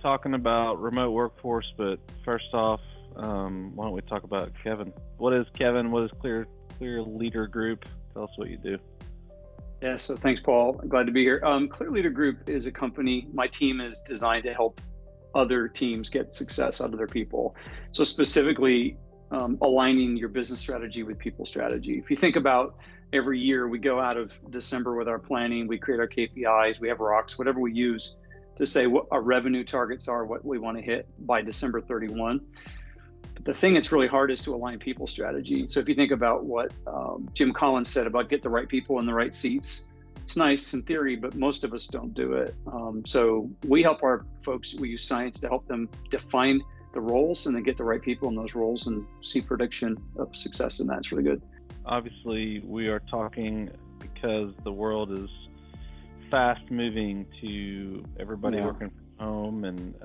talking about remote workforce, but first off, why don't we talk about Kevin? What is Kevin? What is Clear Leader Group? Tell us what you do. Yeah, so thanks, Paul. I'm glad to be here. Clear Leader Group is a company. My team is designed to help other teams get success out of their people. So specifically, aligning your business strategy with people strategy. If you think about every year, we go out of December with our planning, we create our KPIs, we have rocks, whatever we use to say what our revenue targets are, what we want to hit by December 31. But the thing that's really hard is to align people strategy. So if you think about what Jim Collins said about get the right people in the right seats, it's nice in theory, but most of us don't do it. So we help our folks, we use science to help them define the roles and then get the right people in those roles and see prediction of success in that. It's really good. Obviously, we are talking because the world is fast moving to everybody working from home, and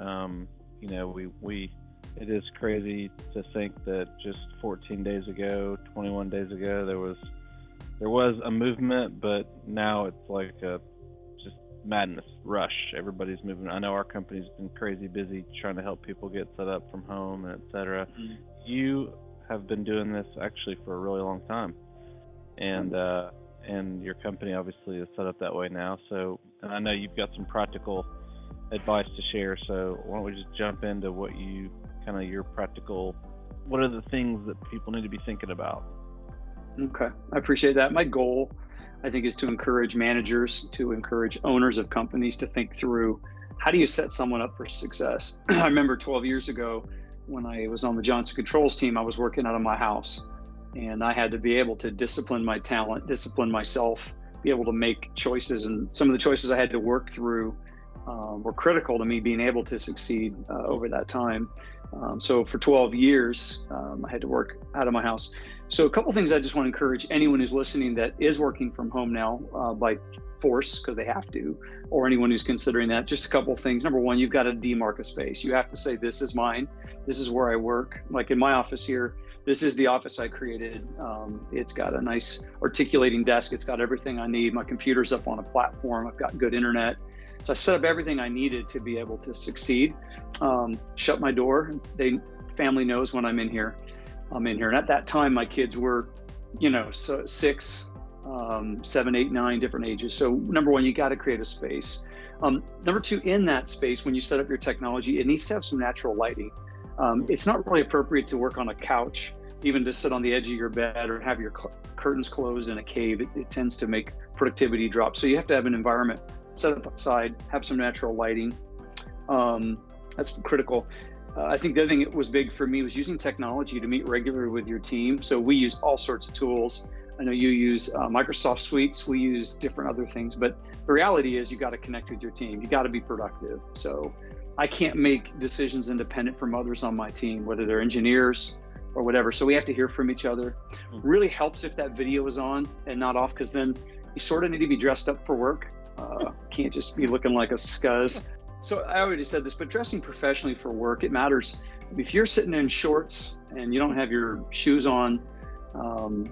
it is crazy to think that just 14 days ago, 21 days ago, there was a movement, but now it's like a just madness rush. Everybody's moving. I know our company's been crazy busy trying to help people get set up from home, and et cetera. Mm-hmm. You have been doing this actually for a really long time, and your company obviously is set up that way now. So, and I know you've got some practical advice to share. So why don't we just jump into what are the things that people need to be thinking about? Okay, I appreciate that. My goal, I think, is to encourage managers, to encourage owners of companies to think through how do you set someone up for success. I remember 12 years ago when I was on the Johnson Controls team, I was working out of my house, and I had to be able to discipline my talent, discipline myself, be able to make choices. And some of the choices I had to work through were critical to me being able to succeed over that time. So for 12 years, I had to work out of my house. So a couple things I just want to encourage anyone who's listening that is working from home now by force, because they have to, or anyone who's considering that, just a couple of things. Number one, you've got to demarc a space. You have to say, this is mine. This is where I work. Like in my office here, this is the office I created. It's got a nice articulating desk. It's got everything I need. My computer's up on a platform. I've got good internet. So I set up everything I needed to be able to succeed. Shut my door. Family knows when I'm in here. I'm in here. And at that time, my kids were, 6, 7, 8, 9 different ages. So number one, you got to create a space. Number two, in that space, when you set up your technology, it needs to have some natural lighting. It's not really appropriate to work on a couch, even to sit on the edge of your bed or have your curtains closed in a cave. It tends to make productivity drop. So you have to have an environment set up outside, have some natural lighting. That's critical. I think the other thing that was big for me was using technology to meet regularly with your team. So we use all sorts of tools. I know you use Microsoft Suites. We use different other things, but the reality is you got to connect with your team. You got to be productive. So I can't make decisions independent from others on my team, whether they're engineers or whatever. So we have to hear from each other. Really helps if that video is on and not off, because then you sort of need to be dressed up for work. Can't just be looking like a scuzz. So I already said this, but dressing professionally for work, it matters. If you're sitting in shorts and you don't have your shoes on,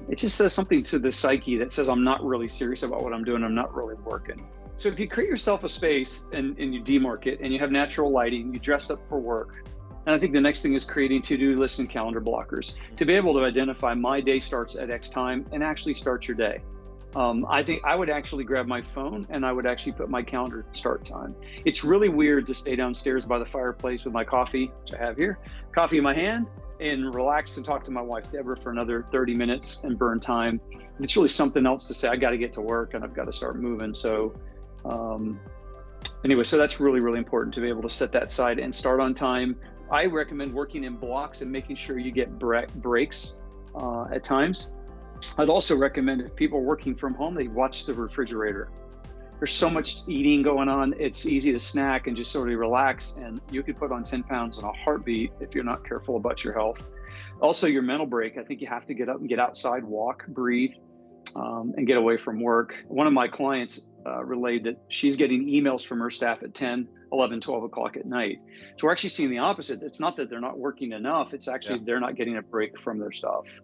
it just says something to the psyche that says, I'm not really serious about what I'm doing. I'm not really working. So if you create yourself a space and you demarc it and you have natural lighting, you dress up for work. And I think the next thing is creating to-do lists and calendar blockers to be able to identify my day starts at X time and actually start your day. I think I would actually grab my phone and I would actually put my calendar start time. It's really weird to stay downstairs by the fireplace with my coffee, which I have here, coffee in my hand, and relax and talk to my wife, Deborah, for another 30 minutes and burn time. And it's really something else to say, I got to get to work and I've got to start moving. So anyway, so that's really, really important to be able to set that aside and start on time. I recommend working in blocks and making sure you get breaks at times. I'd also recommend if people are working from home, they watch the refrigerator. There's so much eating going on. It's easy to snack and just sort of relax, and you could put on 10 pounds in a heartbeat if you're not careful about your health. Also, your mental break. I think you have to get up and get outside, walk, breathe, and get away from work. One of my clients relayed that she's getting emails from her staff at 10, 11, 12 o'clock at night. So we're actually seeing the opposite. It's not that they're not working enough. It's actually they're not getting a break from their stuff.